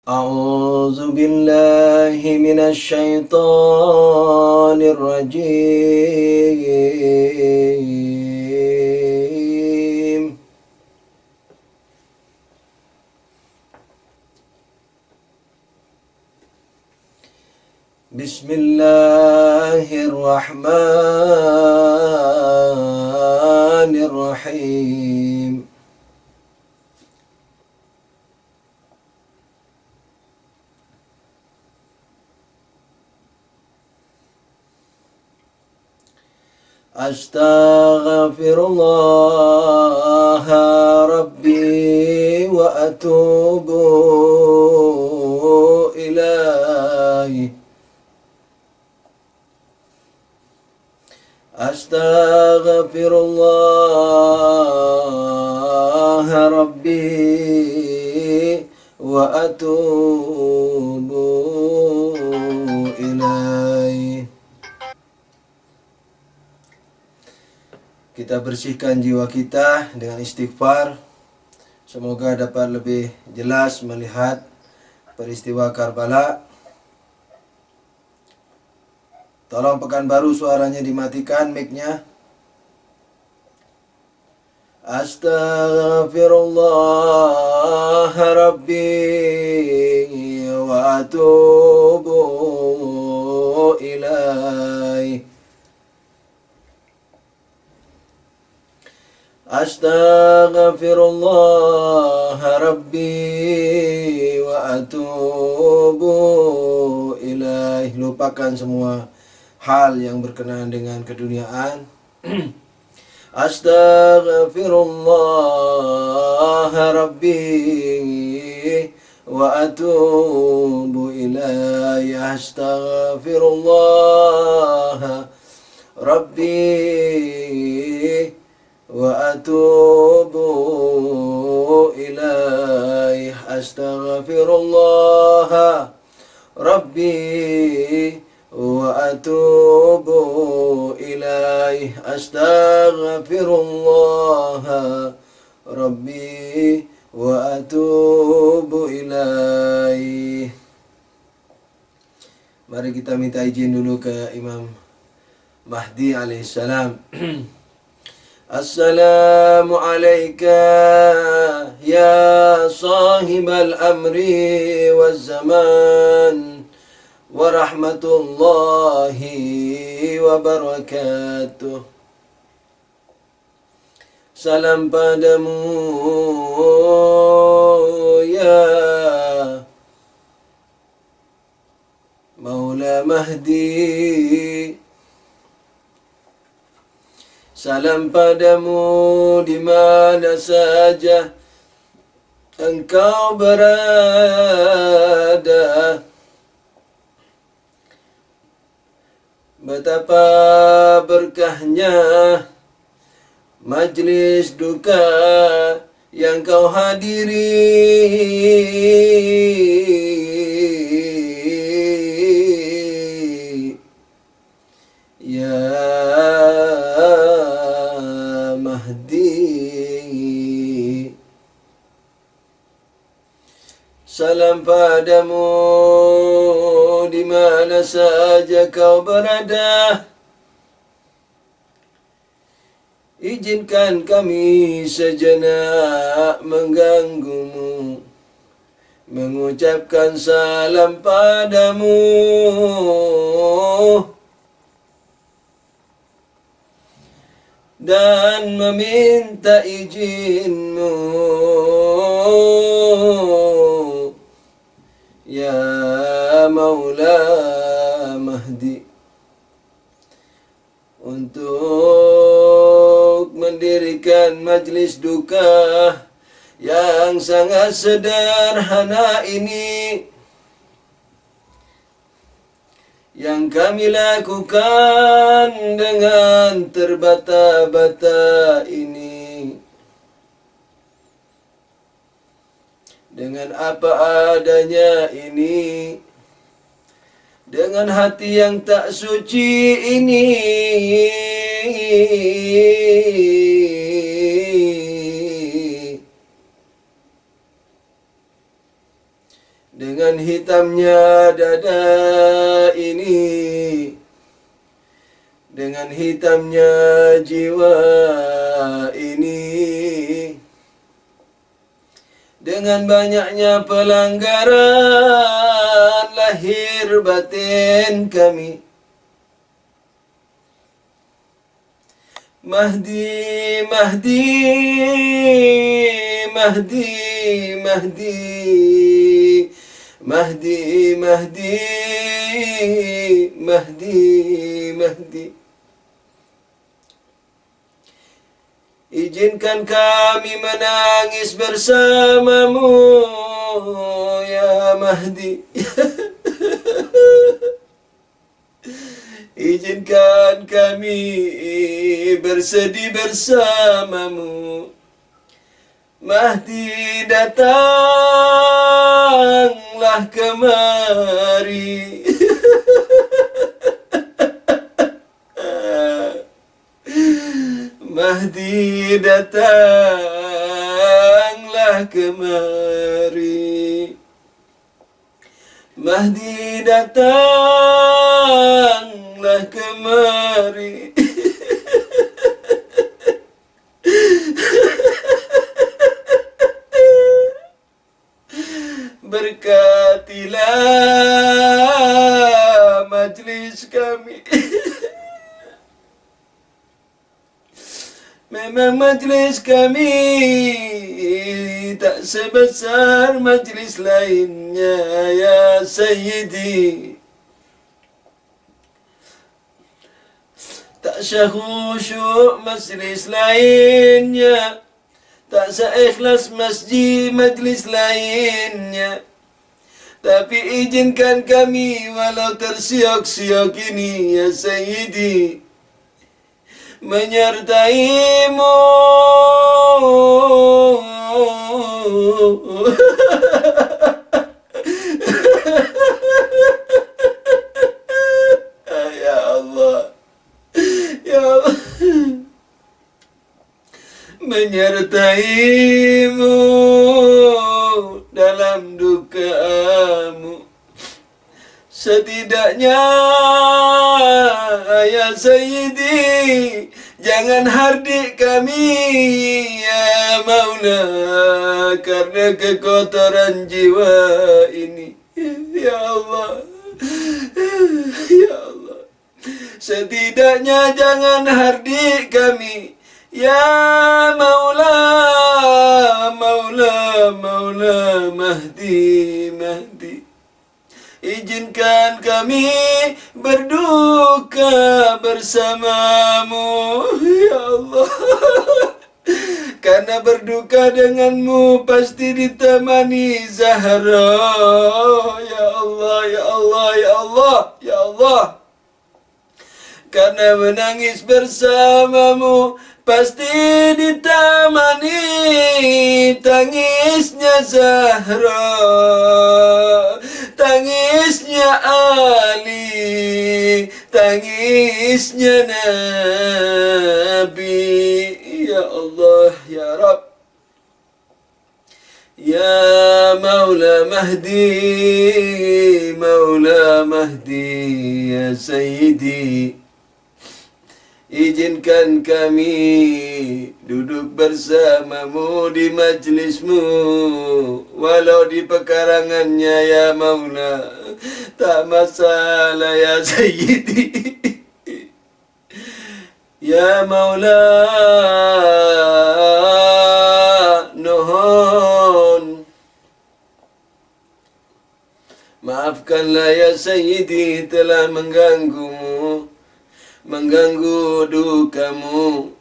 أعوذ بالله من الشيطان الرجيم. بسم الله الرحمن الرحيم. أستغفر الله ربي وأتوب إليه. أستغفر الله ربي وأتوب إليه. Kita bersihkan jiwa kita dengan istighfar. Semoga dapat lebih jelas melihat peristiwa Karbala. Tolong Pekanbaru suaranya dimatikan mic-nya. Astaghfirullah Rabbi wa atubu ilaih. Astaghfirullah Rabbi wa atubu ilaih. Lupakan semua hal yang berkenaan dengan keduniaan. Astaghfirullah Rabbi wa atubu ilaih. Astaghfirullah Rabbi wa atubu ilaih. Astaghfirullah Rabbi wa atubu ilaih. Astaghfirullah Rabbi wa atubu ilaih. Mari kita minta izin dulu ke Imam Mahdi alaihissalam. Assalamu alayka ya sahibal amri waz zaman wa rahmatullahi wa barakatuh. Salam padamu ya Maula Mahdi. Salam padamu di mana saja engkau berada. Betapa berkahnya majlis duka yang kau hadiri. Ya Mahdi, salam padamu di mana saja kau berada. Izinkan kami sejenak mengganggumu, mengucapkan salam padamu. Dan meminta izinmu, ya Maula Mahdi, untuk mendirikan majlis duka yang sangat sederhana ini, yang kami lakukan dengan terbata-bata ini, dengan apa adanya ini, dengan hati yang tak suci ini. dengan hitamnya dada ini, dengan hitamnya jiwa ini, dengan banyaknya pelanggaran lahir batin kami. Mahdi, Mahdi, Mahdi, Mahdi, Mahdi, Mahdi, Mahdi, Mahdi. Izinkan kami menangis bersamamu, ya Mahdi. Izinkan kami bersedih bersamamu. Mahdi, datanglah kemari. Mahdi, datanglah kemari. Mahdi, datanglah kemari. Berkatilah majlis kami. Memang majlis kami tak sebesar majlis lainnya, ya Sayyidi. Tak syahusyuk majlis lainnya, tak seikhlas masjid majlis lainnya. Tapi izinkan kami walau tersiok-siok ini, ya Sayyidi, menyertaimu. Ya Allah, ya Allah, menyertaimu dalam dukamu. Setidaknya, ya Sayyidi, jangan hardik kami, ya Maula, karena kekotoran jiwa ini. Ya Allah, ya Allah, setidaknya jangan hardik kami, ya Maula, Maula, Maula, Mahdi, Mahdi. Izinkan kami berduka bersamamu, ya Allah. Karena berduka denganmu pasti ditemani Zahra. Ya Allah, ya Allah, ya Allah, ya Allah. Karena menangis bersamamu pasti ditemani tangisnya Zahra, tangisnya Ali, tangisnya Nabi. Ya Allah, ya Rabb, ya Maula Mahdi, Maula Mahdi, ya Sayyidi. Izinkan kami duduk bersamamu di majlismu, walau di pekarangannya, ya Maula. Tak masalah, ya Sayyidi. Ya Maula, nuhun, maafkanlah ya Sayyidi telah mengganggumu, mengganggu dukamu,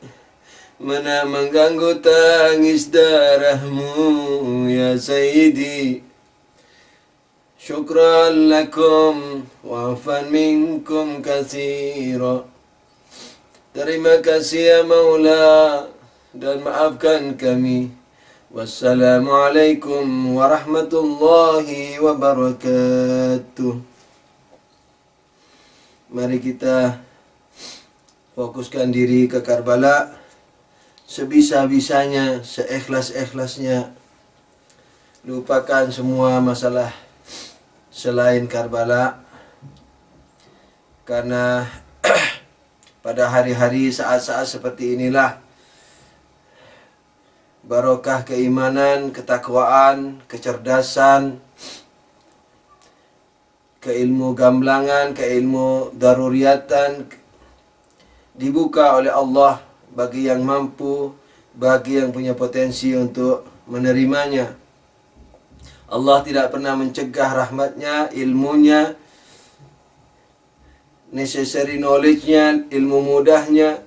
mengganggu tangis darahmu, ya Sayyidi. Syukran lakum wa afan minkum katsira. Terima kasih ya Maula dan maafkan kami. Wassalamualaikum warahmatullahi wabarakatuh. Mari kita fokuskan diri ke Karbala sebisa-bisanya, seikhlas-ikhlasnya. Lupakan semua masalah selain Karbala, karena pada hari-hari saat-saat seperti inilah barokah keimanan, ketakwaan, kecerdasan, keilmu gamblangan, keilmu daruriatan dibuka oleh Allah bagi yang mampu, bagi yang punya potensi untuk menerimanya. Allah tidak pernah mencegah rahmatnya, ilmunya, necessary knowledge-nya, ilmu mudahnya.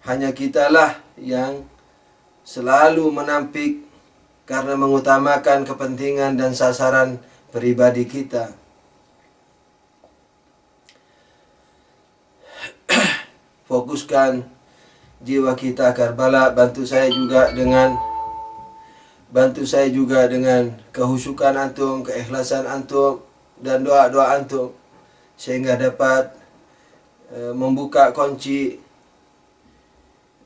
Hanya kitalah yang selalu menampik karena mengutamakan kepentingan dan sasaran pribadi kita. Fokuskan jiwa kita Karbala, bantu saya juga dengan kehusukan antum, keikhlasan antum dan doa-doa antum sehingga dapat membuka kunci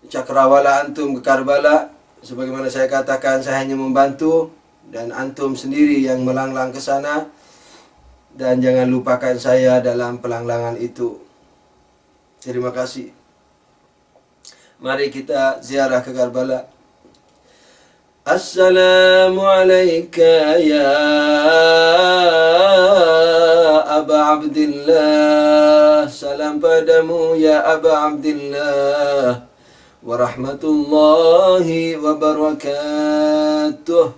cakrawala antum ke Karbala. Sebagaimana saya katakan, saya hanya membantu dan antum sendiri yang melanglang ke sana, dan jangan lupakan saya dalam pelanglangan itu. Terima kasih. Mari kita ziarah ke Karbala. Assalamualaikum ya Aba Abdillah. Salam padamu ya Aba Abdillah. Warahmatullahi wabarakatuh.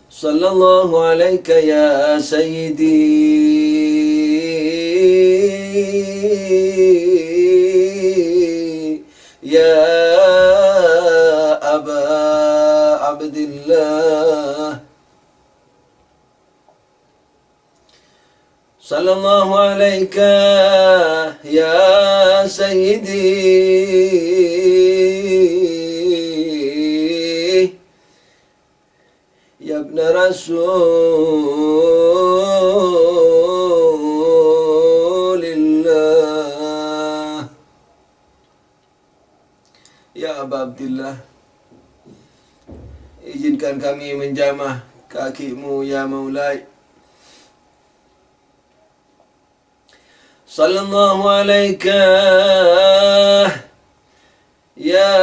Sallallahu alaika ya Sayyidi ya Aba Abdillah. Sallallahu alaika ya Sayyidi ya Ibn Rasulillah. Ya Aba Abdillah, izinkan kami menjamah kakimu ya Maulai. Sallallahu alaika ya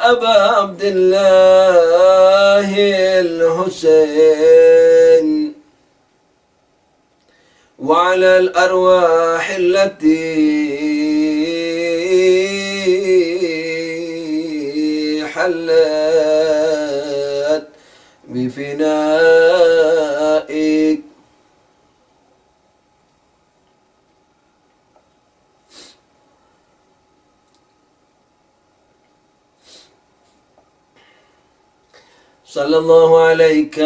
Aba Abdillah al-Husain wa ala al-arwah allati حلت بفنائك. صلى الله عليك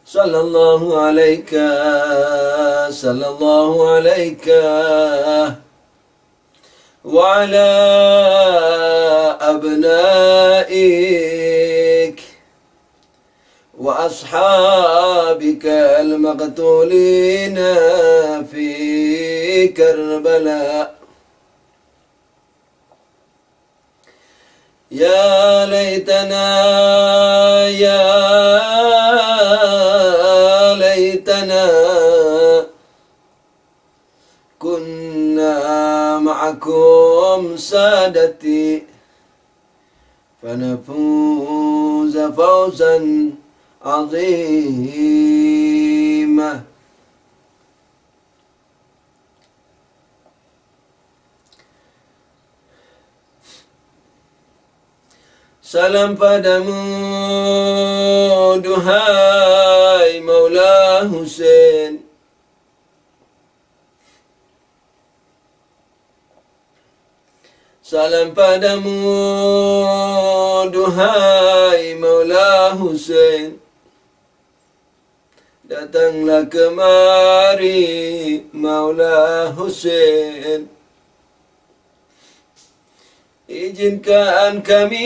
صلى الله عليك صلى الله عليك وعلى أبنائك وأصحابك المقتولين في كربلاء. يا ليتنا يا ليتنا كنا معكم سادتي فنفوز فوزا عظيما. Salam padamu, duhai Maula Hussein. Salam padamu, duhai Maula Hussein. Datanglah kemari Maula Hussein. Izinkan kami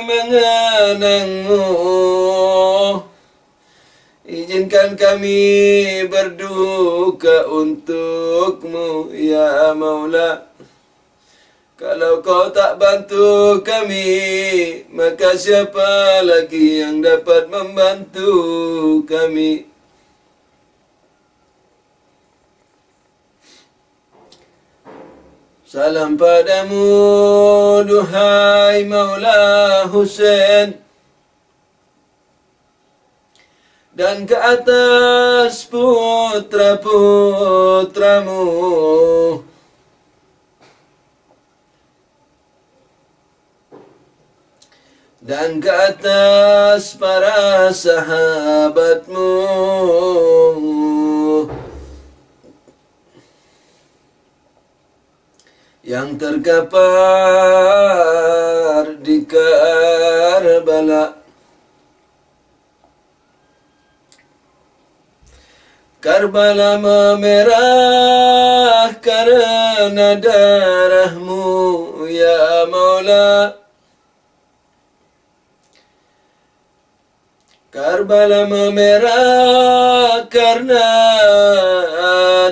mengenangmu, izinkan kami berduka untukmu ya Maula. Kalau kau tak bantu kami, maka siapa lagi yang dapat membantu kami? Salam padamu, duhai Maula Hussein, dan ke atas putra-putramu, dan ke atas para sahabatmu, yang terkapar di Karbala. Karbala memerah karena darahmu, ya Maula. Karbala memerah karena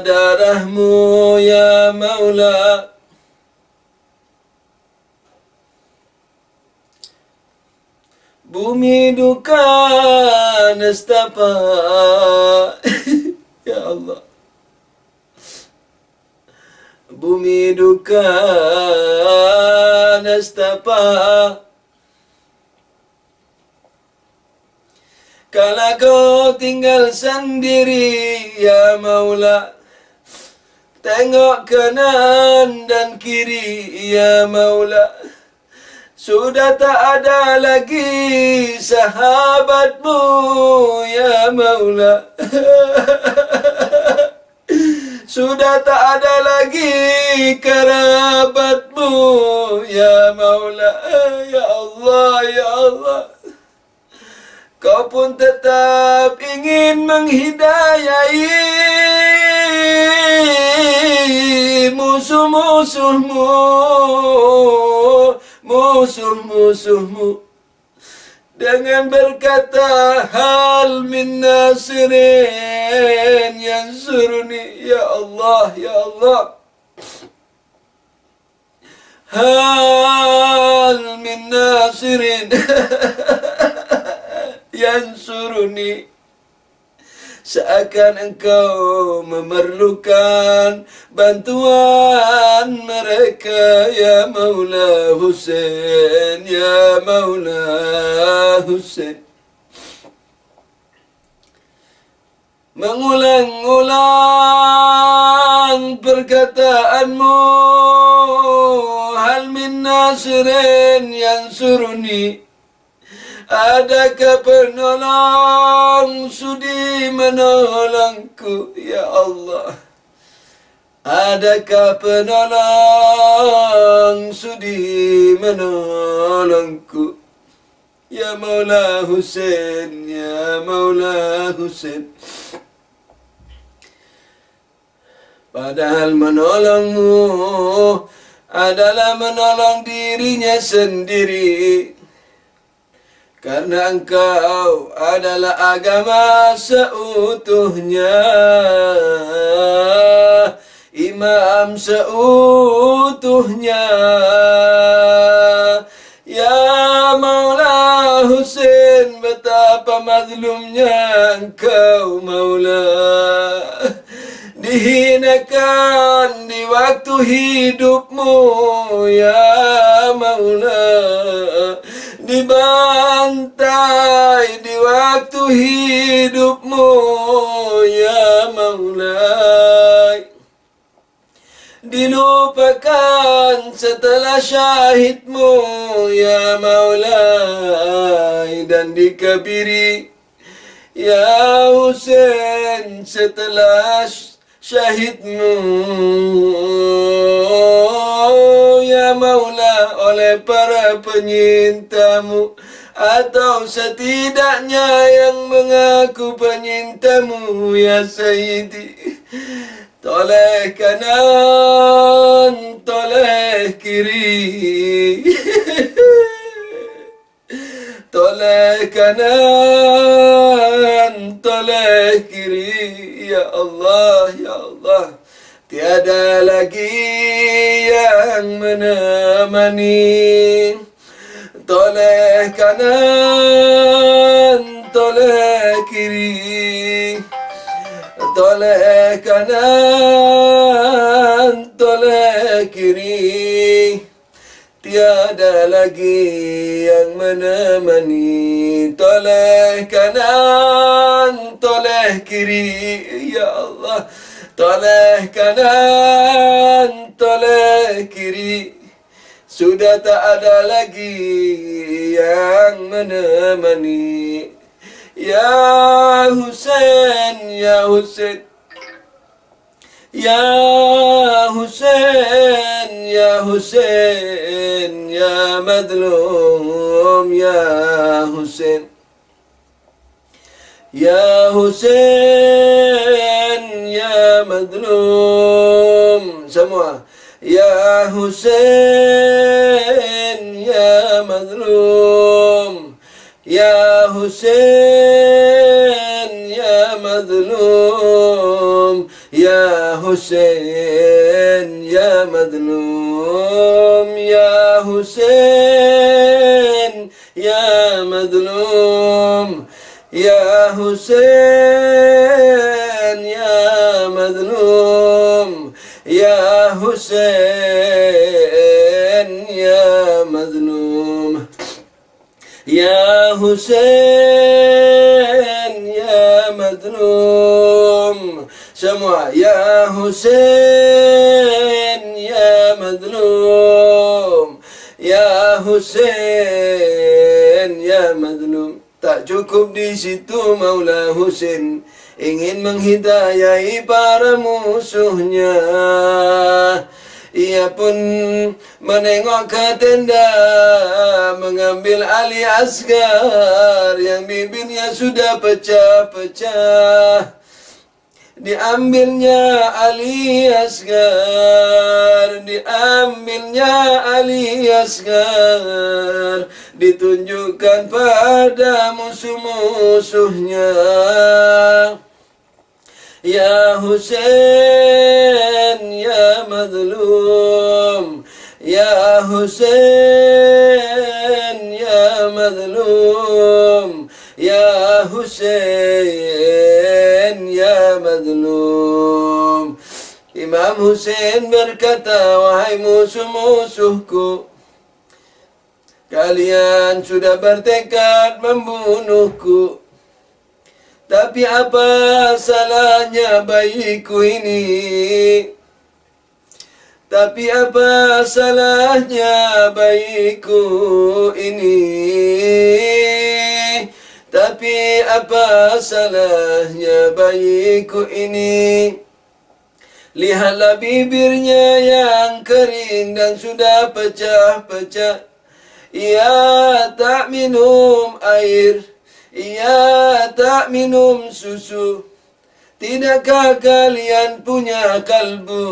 darahmu, ya Maula. Bumi duka nestapa ya Allah. Bumi duka nestapa kala kau tinggal sendiri, ya Maula. Tengok kanan dan kiri, ya Maula. Sudah tak ada lagi sahabatmu, ya Maula. Sudah tak ada lagi kerabatmu, ya Maula. Ya Allah, ya Allah. Kau pun tetap ingin menghidayai musuh-musuhmu, musuh-musuhmu, dengan berkata hal min nasirin yansuruni, ya Allah, ya Allah. Hal min nasirin yansuruni, seakan engkau memerlukan bantuan mereka, ya Maula Hussein, ya Maula Hussein. Mengulang-ulang perkataanmu, hal min nasirin yansuruni, adakah penolong sudi menolongku, ya Allah? Adakah penolong sudi menolongku, ya Maula Hussein, ya Maula Hussein? Padahal menolongmu adalah menolong dirinya sendiri, karena engkau adalah agama seutuhnya, imam seutuhnya, ya Maula Hussein. Betapa mazlumnya engkau, Maula. Dihinakan di waktu hidupmu, ya Maula. Dibantai di waktu hidupmu, ya Maula. Dilupakan setelah syahidmu, ya Maula. Dan dikabiri, ya Hussein, setelah syahidmu, ya Maula, oleh para penyintamu, atau setidaknya yang mengaku penyintamu, ya Sayyidi. Toleh kanan, toleh kiri, toleh kanan, toleh kiri, ya Allah, ya Allah. tiada lagi yang menemani. Toleh kanan, toleh kiri, toleh kanan, toleh kiri, tiada lagi yang menemani. Toleh kanan, toleh kiri, ya Allah. Toleh kanan, toleh kiri, sudah tak ada lagi yang menemani. Ya Husain, ya Husain, ya Husain, ya Husain, ya Madlum, ya Husain, ya Husain, ya Madlum. Semua. Ya Husain, ya Madlum, ya Husain, ya Madlum, ya Husain, ya Madlum, ya Husain, ya Madlum, ya Husain, ya Madlum, ya Husain, ya Madlum, ya Husain, ya Madlum. Semua. Ya Husain, ya Madlum, ya Husain, ya Madlum. Tak cukup di situ Maula Husain ingin menghidayai para musuhnya. Ia pun menengok ke tenda, mengambil Ali Asgar yang bibirnya sudah pecah-pecah. Diambilnya Ali Asgar, diambilnya Ali Asgar, ditunjukkan pada musuh-musuhnya. Ya Husain, ya Madlum, ya Husain, ya Madlum, ya Husain, ya Madlum. Imam Husain berkata, wahai musuh-musuhku, kalian sudah bertekad membunuhku. Tapi apa salahnya bayiku ini? Tapi apa salahnya bayiku ini? Tapi apa salahnya bayiku ini? Lihatlah bibirnya yang kering dan sudah pecah-pecah. Ia tak minum air, ia tak minum susu. Tidakkah kalian punya kalbu?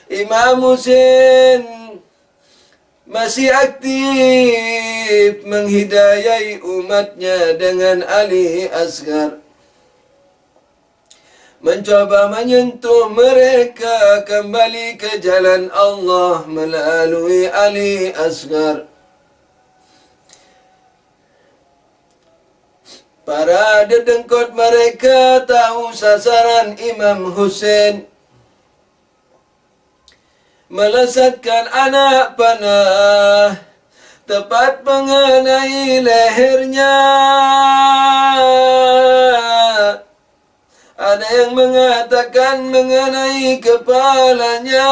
Imam Husain masih aktif menghidayai umatnya dengan Ali Asgar, mencoba menyentuh mereka kembali ke jalan Allah melalui Ali Asgar. Para dedengkot mereka tahu sasaran Imam Husain, melesatkan anak panah tepat mengenai lehernya. Ada yang mengatakan mengenai kepalanya,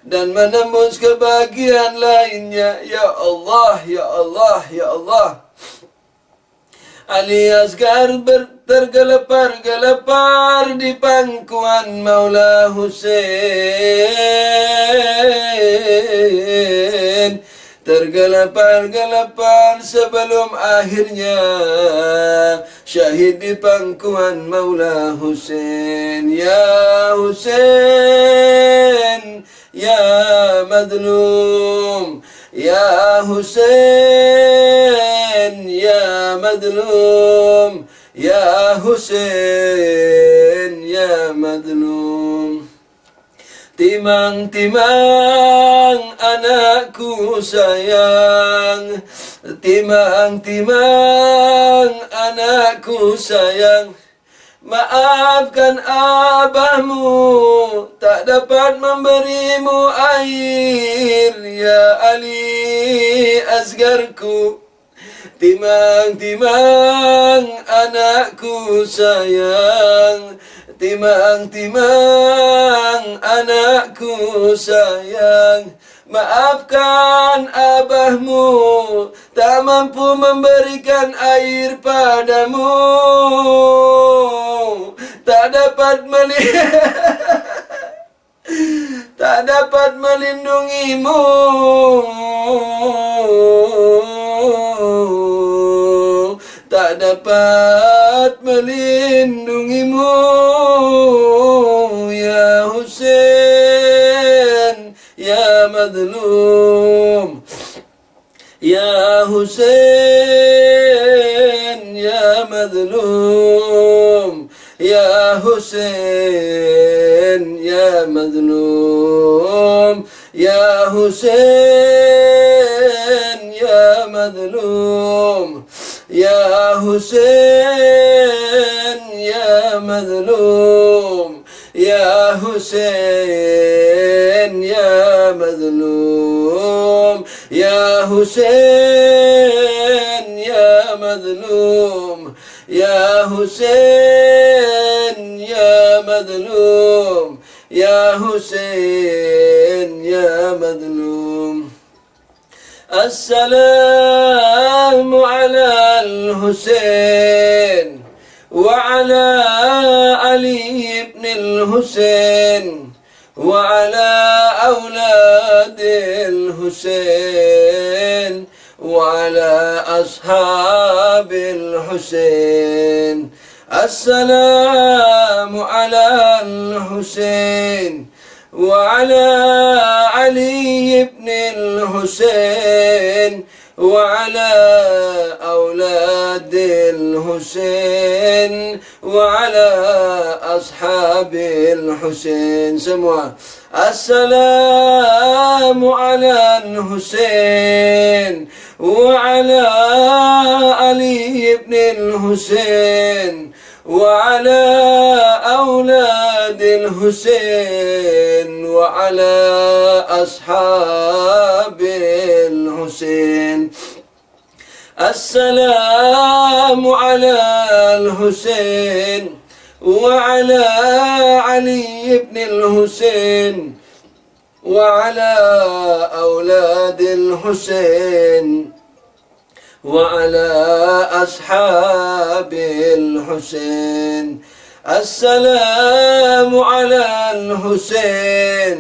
dan menembus ke bagian lainnya. Ya Allah, ya Allah, ya Allah. Ali Asgar tergelepar-gelepar di pangkuan Maula Husain. Tergelepar-gelepar sebelum akhirnya syahid di pangkuan Maula Husain. Ya Husain, ya Madlum, ya Husain, ya madlum, ya Husain ya madlum. Timang-timang anakku sayang, timang-timang anakku sayang, maafkan abahmu tak dapat memberimu air, ya Ali Asgarku. Timang-timang anakku sayang, timang-timang anakku sayang, maafkan abahmu tak mampu memberikan air padamu, tak dapat tak dapat melindungimu, tak dapat melindungimu, ya Husain ya madlum, ya Husain ya madlum, ya Husain ya madlum, ya Husain ya madlum, ya Husain ya madlum, ya Husain ya madlum, ya Husain ya madlum, ya Husain ya madlum, ya Husain ya madlum. Assalamu ala al-Husain wa ala Ali ibn al-Husain wa ala awlad al-Husain wa ala ashab al-Husain. Assalamu ala al-Husain وعلى علي بن الحسين وعلى أولاد الحسين وعلى أصحاب الحسين. Semua السلام على الحسين وعلى علي بن الحسين وعلى أولاد الحسين وعلى أصحاب الحسين. السلام على الحسين وعلى علي بن الحسين وعلى أولاد الحسين وعلى أصحاب الحسين. السلام على الحسين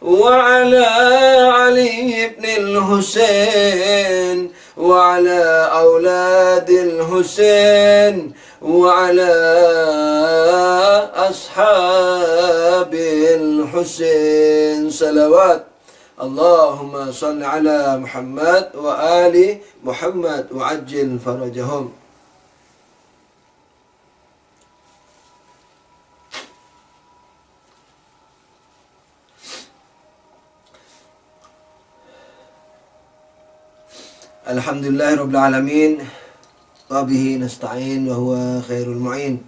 وعلى علي بن الحسين وعلى أولاد الحسين وعلى أصحاب الحسين. صلوات اللهم صل على محمد وآل محمد وعجل فرجهم. Alhamdulillahi Rabbil Alamin, wa bihi nasta'in wa huwa khairul mu'in.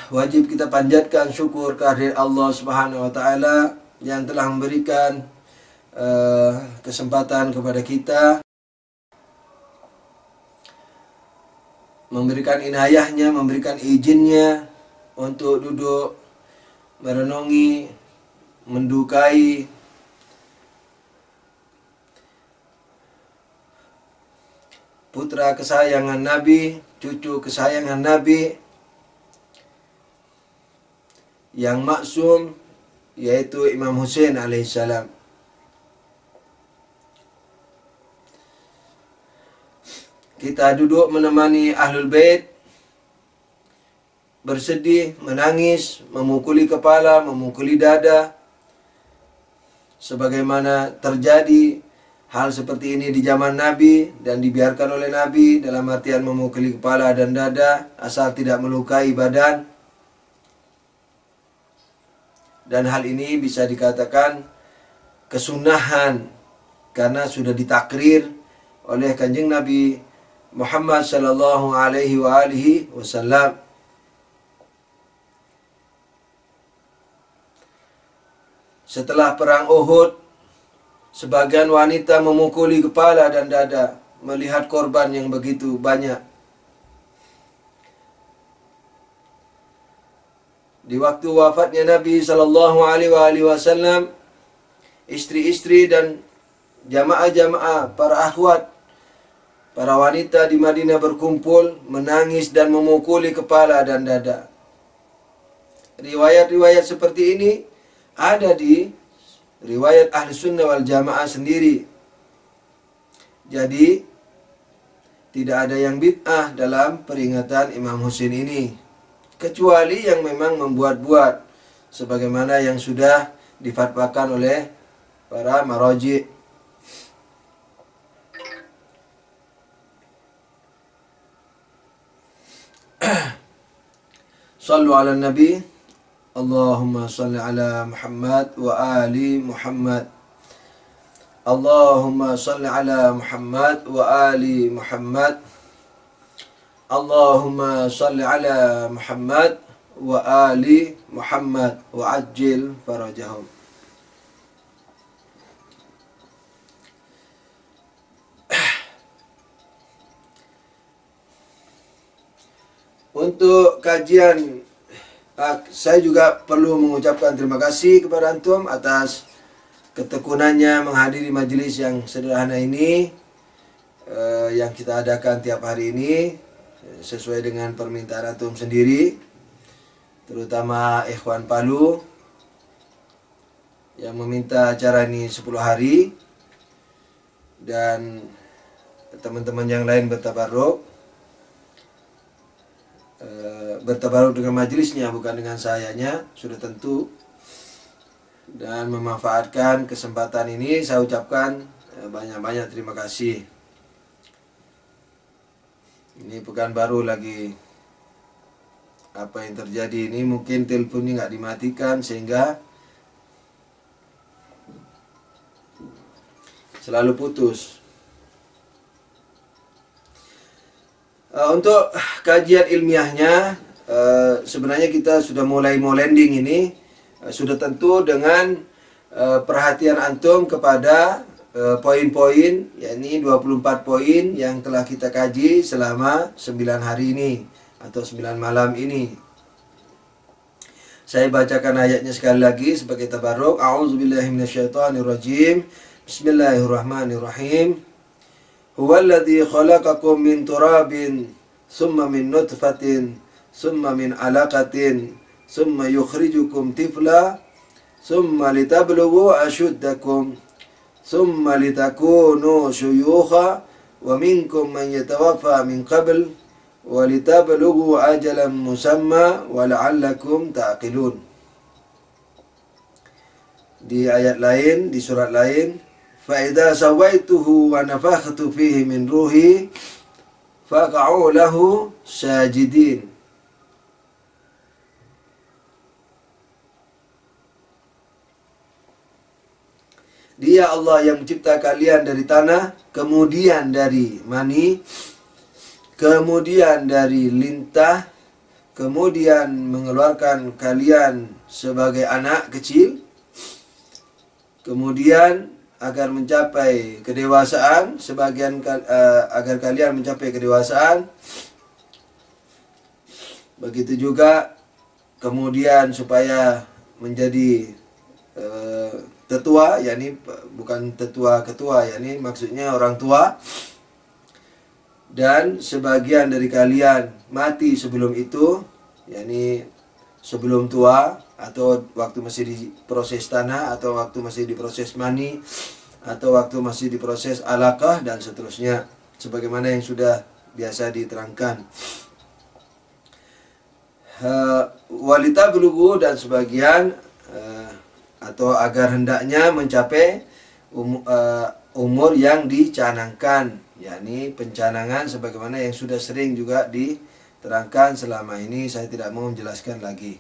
Wajib kita panjatkan syukur kehadirat Allah Subhanahu wa taala yang telah memberikan kesempatan kepada kita, memberikan inayahnya, memberikan izinnya untuk duduk merenungi, mendukai putra kesayangan Nabi, cucu kesayangan Nabi yang maksum, yaitu Imam Husain alaihissalam. Kita duduk menemani Ahlul Bait, bersedih, menangis, memukuli kepala, memukuli dada, sebagaimana terjadi hal seperti ini di zaman Nabi dan dibiarkan oleh Nabi, dalam artian memukuli kepala dan dada asal tidak melukai badan. Dan hal ini bisa dikatakan kesunahan karena sudah ditakrir oleh Kanjeng Nabi Muhammad sallallahu alaihi wasallam. Setelah perang Uhud, sebagian wanita memukuli kepala dan dada melihat korban yang begitu banyak. Di waktu wafatnya Nabi sallallahu alaihi wasallam, istri-istri dan jamaah-jamaah, para akhwat, para wanita di Madinah berkumpul menangis dan memukuli kepala dan dada. Riwayat-riwayat seperti ini ada di riwayat Ahli Sunnah wal Jamaah sendiri. Jadi tidak ada yang bid'ah dalam peringatan Imam Husain ini, kecuali yang memang membuat-buat sebagaimana yang sudah difatwakan oleh para maraji'. Sallu ala Nabi. Allahumma salli ala Muhammad wa ali Muhammad. Allahumma salli ala Muhammad wa ali Muhammad. Allahumma salli ala Muhammad wa ali Muhammad wa ajil farajahum. Untuk kajian, saya juga perlu mengucapkan terima kasih kepada antum atas ketekunannya menghadiri majelis yang sederhana ini, yang kita adakan tiap hari ini sesuai dengan permintaan antum sendiri, terutama Ikhwan Palu yang meminta acara ini 10 hari, dan teman-teman yang lain bertabarruk dengan majelisnya, bukan dengan sayanya, sudah tentu. Dan memanfaatkan kesempatan ini, saya ucapkan banyak-banyak terima kasih. Ini pekan baru lagi, apa yang terjadi ini, mungkin teleponnya nggak dimatikan sehingga selalu putus. Untuk kajian ilmiahnya, sebenarnya kita sudah mulai mau landing ini, sudah tentu dengan perhatian antum kepada poin-poin, yakni 24 poin yang telah kita kaji selama 9 hari ini atau 9 malam ini. Saya bacakan ayatnya sekali lagi sebagai tabarruk. A'udzubillahi minasyaitonirrajim. Bismillahirrahmanirrahim. Huwallazi khalaqakum min turabin summa min nutfatin summa min alaqatin summa yukhrijukum tifla summa litablughu ashuddakum summa litakunu syuyukha wa minkum man yatawaffa min qabl wa litablughu ajalan musamma wa la'allakum ta'qilun. Di ayat lain, di surat lain, fa idza sawaituhu wa nafakhtu fihi min ruhi faq'u lahu sajidin. Dia Allah yang mencipta kalian dari tanah, kemudian dari mani, kemudian dari lintah, kemudian mengeluarkan kalian sebagai anak kecil, kemudian agar mencapai kedewasaan, agar kalian mencapai kedewasaan. Begitu juga kemudian supaya menjadi tetua, yakni bukan tetua ketua, yakni maksudnya orang tua. Dan sebagian dari kalian mati sebelum itu, yakni sebelum tua, atau waktu masih diproses tanah, atau waktu masih diproses mani, atau waktu masih diproses alaqah, dan seterusnya, sebagaimana yang sudah biasa diterangkan. Walita belugu, dan sebagian atau agar hendaknya mencapai umur yang dicanangkan, yakni pencanangan sebagaimana yang sudah sering juga diterangkan selama ini, saya tidak mau menjelaskan lagi.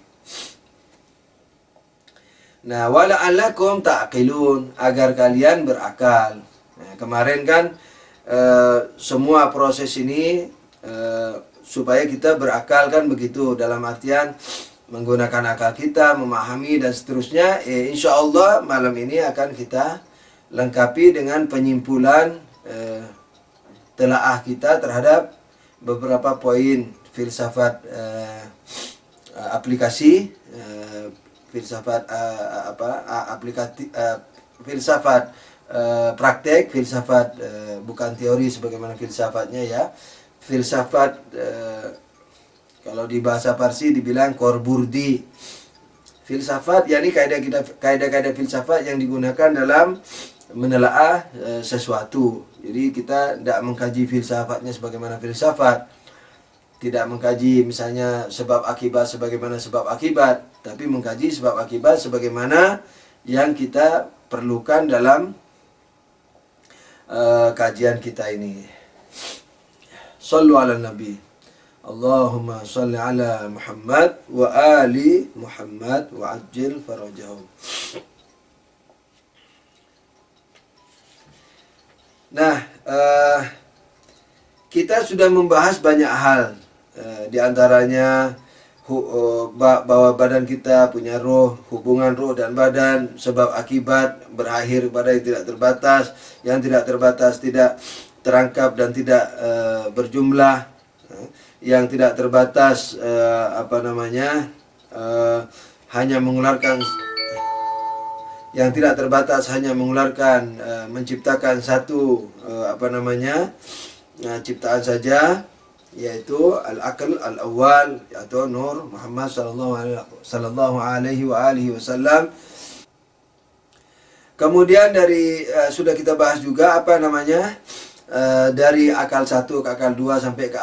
Nah, wala'allakum ta'qilun, agar kalian berakal. Nah, kemarin kan semua proses ini supaya kita berakal kan begitu, dalam artian menggunakan akal kita, memahami dan seterusnya. Insya Allah malam ini akan kita lengkapi dengan penyimpulan telaah kita terhadap beberapa poin filsafat aplikasi, filsafat filsafat praktek, filsafat bukan teori sebagaimana filsafatnya ya. Filsafat kalau di bahasa Parsi dibilang korburdi. Filsafat yakni kaidah-kaidah filsafat yang digunakan dalam menelaah sesuatu. Jadi kita tidak mengkaji filsafatnya sebagaimana filsafat, tidak mengkaji misalnya sebab akibat sebagaimana sebab akibat, tapi mengkaji sebab akibat sebagaimana yang kita perlukan dalam kajian kita ini. Sallu ala Nabi. Allahumma salli ala Muhammad wa ali Muhammad wa ajil farajahum. Nah, kita sudah membahas banyak hal, di antaranya bahwa badan kita punya roh, hubungan roh dan badan, sebab akibat, berakhir pada yang tidak terbatas tidak terangkap dan tidak berjumlah, yang tidak terbatas hanya mengeluarkan, yang tidak terbatas hanya mengeluarkan menciptakan satu ciptaan saja, yaitu al-aql al-awwal atau Nur Muhammad sallallahu alaihi wasallam. Kemudian dari sudah kita bahas juga dari akal 1 ke akal 2 sampai ke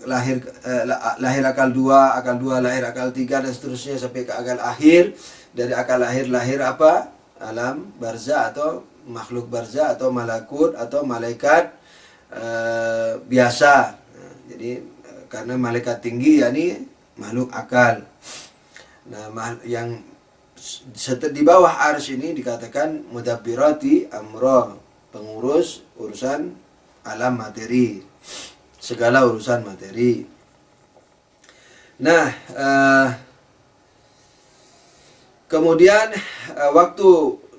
lahir akal 2 lahir akal 3 dan seterusnya sampai ke akal akhir. Dari akal lahir apa? Alam barzah atau makhluk barzah atau malakut atau malaikat biasa. Jadi karena malaikat tinggi yakni makhluk akal. Nah, yang di bawah arsy ini dikatakan mudabbirati amra, pengurus urusan alam materi, segala urusan materi. Nah, kemudian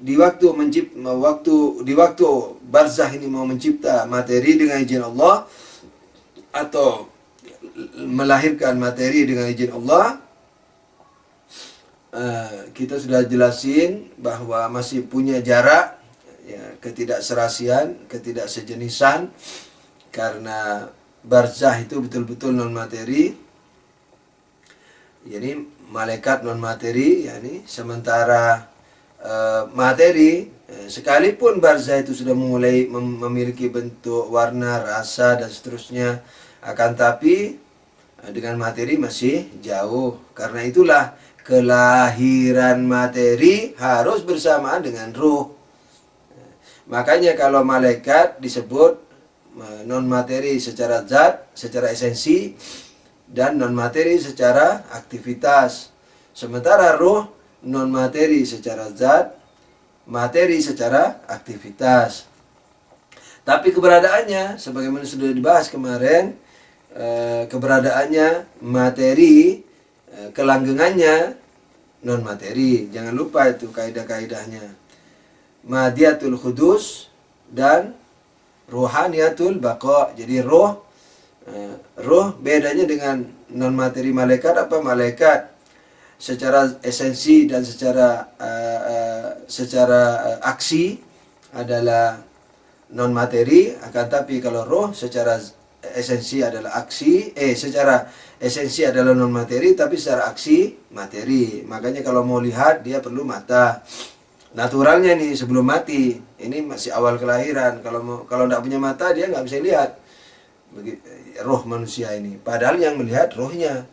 di waktu barzah ini mau mencipta materi dengan izin Allah atau melahirkan materi dengan izin Allah, kita sudah jelasin bahwa masih punya jarak, ya, ketidakserasian, ketidaksejenisan, karena barzah itu betul-betul non materi, jadi malaikat non materi, yakni sementara materi sekalipun barzah itu sudah mulai memiliki bentuk, warna, rasa dan seterusnya, akan tapi dengan materi masih jauh. Karena itulah kelahiran materi harus bersamaan dengan ruh. Makanya kalau malaikat disebut non materi secara zat, secara esensi, dan non materi secara aktivitas. Sementara ruh non materi secara zat, materi secara aktivitas. Tapi keberadaannya sebagaimana sudah dibahas kemarin, keberadaannya materi, kelanggengannya non materi. Jangan lupa itu kaidah-kaidahnya. Madiatul khudus dan ruhaniyatul baqa. Jadi roh bedanya dengan non materi malaikat apa? Malaikat secara esensi dan secara aksi adalah non materi, akan tapi kalau roh secara esensi adalah secara esensi adalah non materi, tapi secara aksi materi. Makanya kalau mau lihat dia perlu mata. Naturalnya nih sebelum mati, ini masih awal kelahiran. Kalau tidak punya mata dia nggak bisa lihat roh manusia ini. Padahal yang melihat rohnya.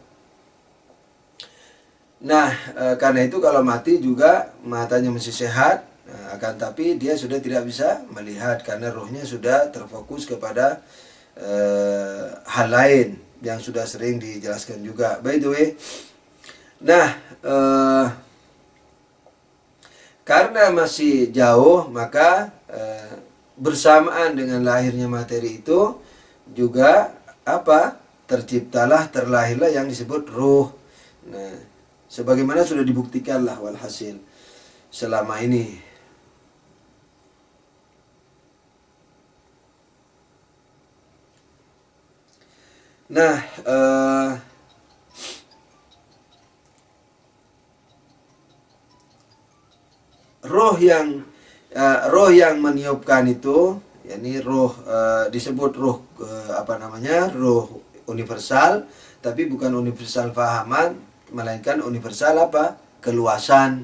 Nah, karena itu kalau mati juga matanya masih sehat, akan tapi dia sudah tidak bisa melihat karena rohnya sudah terfokus kepada hal lain yang sudah sering dijelaskan juga. By the way, nah karena masih jauh, maka bersamaan dengan lahirnya materi itu juga apa? Terlahirlah yang disebut ruh. Nah, sebagaimana sudah dibuktikanlah walhasil selama ini. Nah, roh yang meniupkan itu, yakni roh disebut roh roh universal, tapi bukan universal fahaman, melainkan universal apa? Keluasan,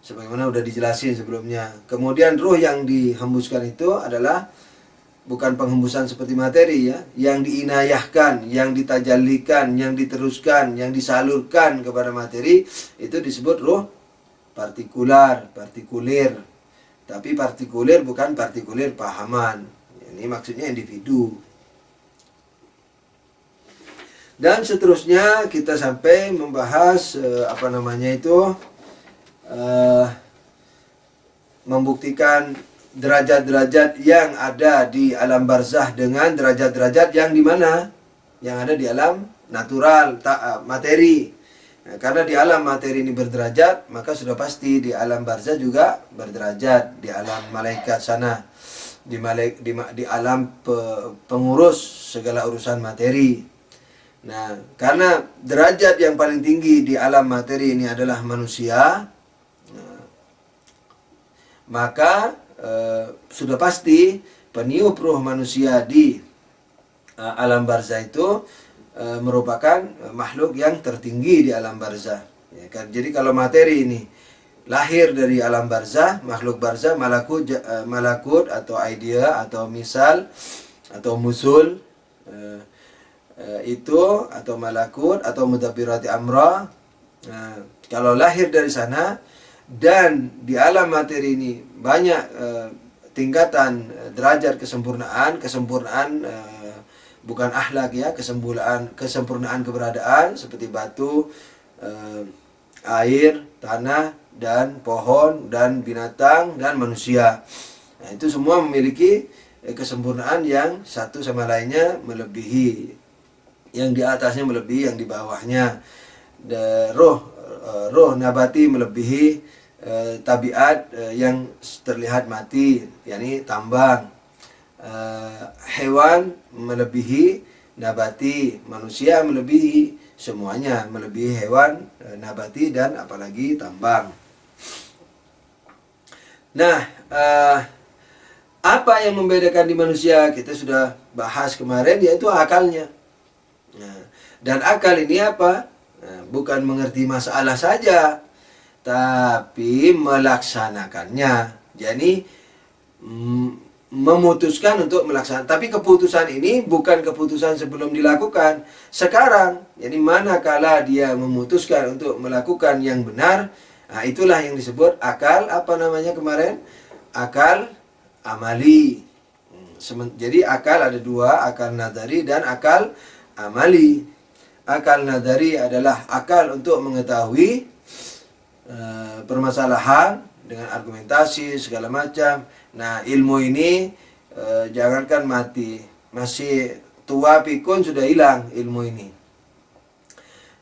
sebagaimana udah dijelasin sebelumnya. Kemudian roh yang dihembuskan itu adalah bukan penghembusan seperti materi ya, yang diinayahkan, yang ditajallikan, yang diteruskan, yang disalurkan kepada materi, itu disebut roh partikulir. Tapi partikulir bukan partikulir pahaman. Ini maksudnya individu. Dan seterusnya kita sampai membahas membuktikan derajat-derajat yang ada di alam barzah dengan derajat-derajat yang di mana? Yang ada di alam natural, materi. Nah, karena di alam materi ini berderajat, maka sudah pasti di alam barzah juga berderajat, di alam malaikat sana, di alam pengurus segala urusan materi. Nah, karena derajat yang paling tinggi di alam materi ini adalah manusia, maka sudah pasti peniup ruh manusia di alam barzah itu merupakan makhluk yang tertinggi di alam barzah. Ya kan? Jadi kalau materi ini lahir dari alam barzah, makhluk barzah, malakut atau idea atau misal atau musul itu atau malakut atau mudabbirati amra. Kalau lahir dari sana dan di alam materi ini banyak tingkatan derajat kesempurnaan bukan akhlak ya, kesempurnaan keberadaan seperti batu, air, tanah, dan pohon, dan binatang, dan manusia. Nah, itu semua memiliki kesempurnaan yang satu sama lainnya melebihi, yang di atasnya melebihi yang di bawahnya. Roh nabati melebihi tabiat yang terlihat mati, yakni tambang. Hewan melebihi nabati, manusia melebihi, semuanya melebihi hewan, nabati, dan apalagi tambang. Nah, apa yang membedakan di manusia kita sudah bahas kemarin, yaitu akalnya. Nah, dan akal ini apa? Nah, bukan mengerti masalah saja, tapi melaksanakannya. Jadi memutuskan untuk melaksanakan. Tapi keputusan ini bukan keputusan sebelum dilakukan, sekarang. Jadi manakala dia memutuskan untuk melakukan yang benar, nah itulah yang disebut akal, kemarin? Akal amali. Jadi akal ada dua, akal nadari dan akal amali. Akal nadari adalah akal untuk mengetahui permasalahan dengan argumentasi segala macam. Nah, ilmu ini jangankan mati, masih tua pikun sudah hilang ilmu ini.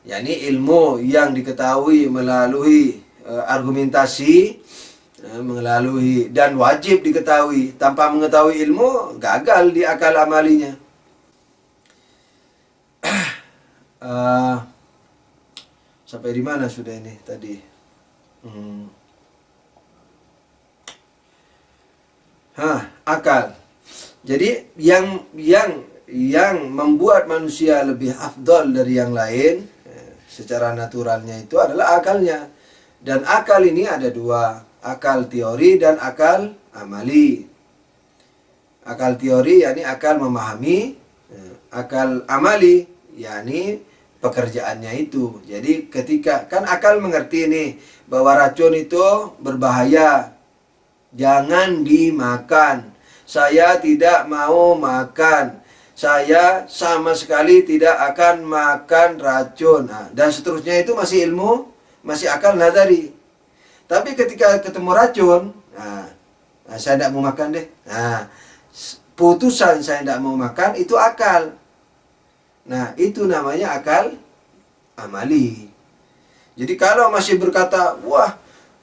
Yakni ilmu yang diketahui melalui argumentasi, melalui dan wajib diketahui. Tanpa mengetahui ilmu, gagal di akal amalinya. Sampai di mana sudah ini tadi? Akal. Jadi yang membuat manusia lebih afdol dari yang lain secara naturalnya itu adalah akalnya. Dan akal ini ada dua, akal teori dan akal amali. Akal teori yakni akal memahami, akal amali yakni pekerjaannya itu. Jadi ketika kan akal mengerti nih bahwa racun itu berbahaya, jangan dimakan. Saya tidak mau makan. Saya sama sekali tidak akan makan racun. Nah, dan seterusnya itu masih ilmu, masih akal nazari. Tapi ketika ketemu racun, saya tidak mau makan deh. Nah, putusan saya tidak mau makan itu akal. Nah, itu namanya akal amali. Jadi kalau masih berkata, wah,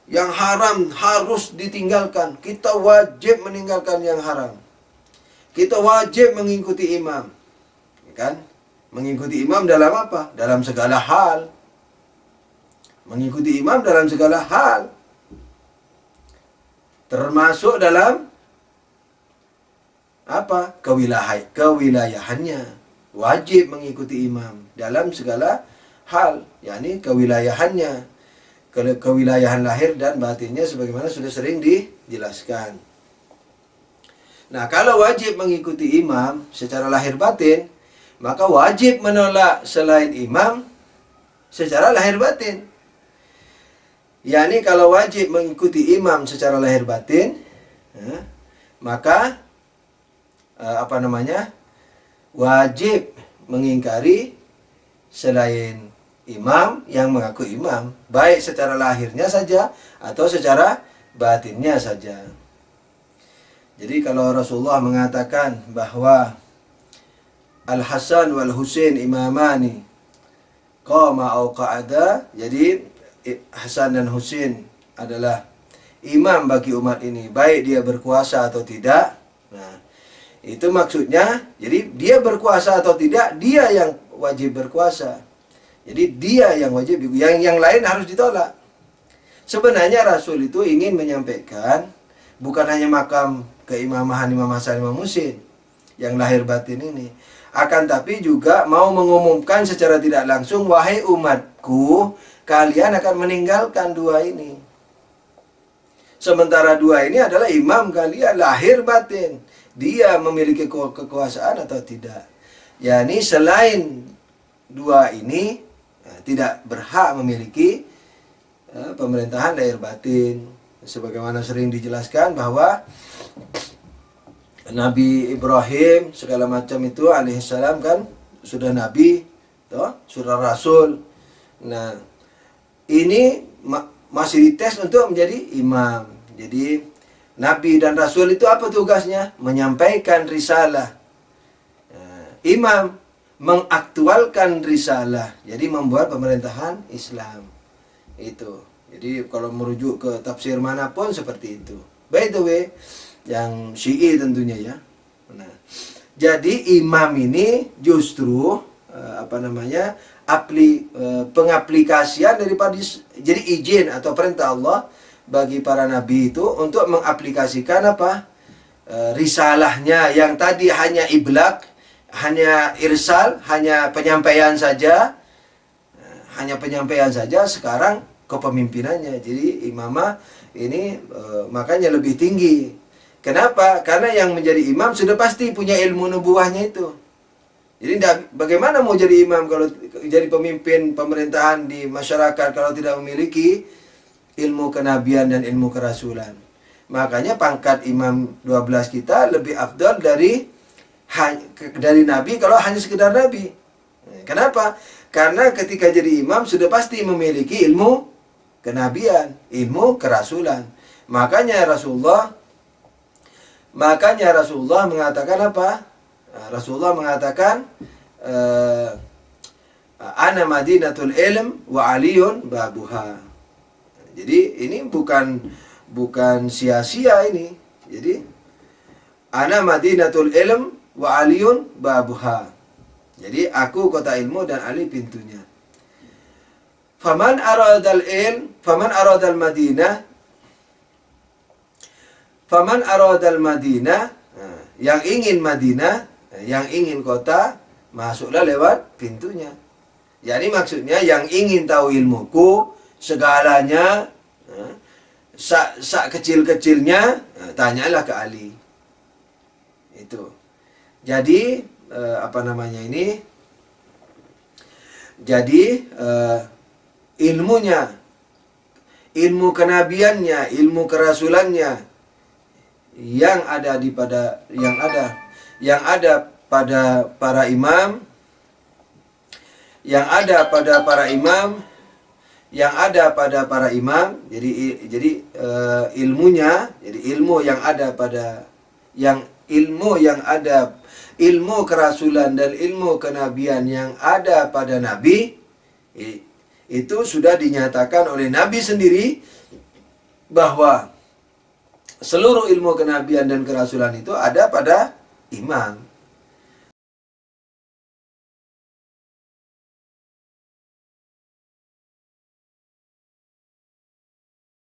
yang haram harus ditinggalkan, kita wajib meninggalkan yang haram. Kita wajib mengikuti imam. Kan? Mengikuti imam dalam apa? Dalam segala hal. Mengikuti imam dalam segala hal. Termasuk dalam apa? Kewilayahannya. Wajib mengikuti imam dalam segala hal, yakni kewilayahannya. Kewilayahan lahir dan batinnya sebagaimana sudah sering dijelaskan. Nah, kalau wajib mengikuti imam secara lahir batin, maka wajib menolak selain imam secara lahir batin. Yakni kalau wajib mengikuti imam secara lahir batin, maka wajib mengingkari selain imam yang mengaku imam, baik secara lahirnya saja atau secara batinnya saja. Jadi kalau Rasulullah mengatakan bahwa Al-Hasan wal Husain imamani qama au qa'ada, jadi Hasan dan Husain adalah imam bagi umat ini, baik dia berkuasa atau tidak. Nah, itu maksudnya, jadi dia berkuasa atau tidak, dia yang wajib berkuasa. Jadi dia yang wajib, yang lain harus ditolak. Sebenarnya Rasul itu ingin menyampaikan bukan hanya makam keimamahan Imam Hasan Imam Husain yang lahir batin ini, akan tapi juga mau mengumumkan secara tidak langsung, wahai umatku, kalian akan meninggalkan dua ini. Sementara dua ini adalah imam kalian lahir batin. Dia memiliki kekuasaan atau tidak. yakni selain dua ini tidak berhak memiliki pemerintahan lahir batin. Sebagaimana sering dijelaskan bahwa Nabi Ibrahim segala macam itu alaihissalam kan sudah nabi, toh, sudah rasul. Nah, ini masih dites untuk menjadi imam. Jadi nabi dan rasul itu apa tugasnya? Menyampaikan risalah. Imam mengaktualkan risalah. Jadi membuat pemerintahan Islam. Itu. Jadi kalau merujuk ke tafsir manapun seperti itu. By the way, yang Syi'i tentunya ya. Nah, jadi imam ini justru pengaplikasian daripada jadi izin atau perintah Allah bagi para nabi itu untuk mengaplikasikan risalahnya yang tadi hanya iblaq, hanya irsal, hanya penyampaian saja. Sekarang kepemimpinannya. Jadi imamah ini makanya lebih tinggi. Kenapa? Karena yang menjadi imam sudah pasti punya ilmu nubuahnya itu. Jadi bagaimana mau jadi imam kalau jadi pemimpin pemerintahan di masyarakat kalau tidak memiliki ilmu kenabian dan ilmu kerasulan. Makanya pangkat imam 12 kita lebih afdal dari nabi kalau hanya sekedar nabi. Kenapa? Karena ketika jadi imam sudah pasti memiliki ilmu kenabian, ilmu kerasulan. Makanya Rasulullah mengatakan apa? Rasulullah mengatakan ana madinatul ilm wa aliyun babuha. Jadi ini bukan sia-sia ini. Jadi ana madinatul ilm wa aliyun babuha. Jadi aku kota ilmu dan Ali pintunya. Faman aradal Madinah, yang ingin Madinah, yang ingin kota, masuklah lewat pintunya. Yani maksudnya yang ingin tahu ilmuku, segalanya, sak kecil-kecilnya, tanyalah ke Ali. Itu. Jadi, Jadi ilmunya, ilmu kenabiannya, ilmu kerasulannya yang ada pada para imam, yang ada pada para imam, yang ada pada para imam. Jadi ilmunya, jadi ilmu yang ada pada ilmu kerasulan dan ilmu kenabian yang ada pada Nabi, itu sudah dinyatakan oleh Nabi sendiri bahwa seluruh ilmu kenabian dan kerasulan itu ada pada imam.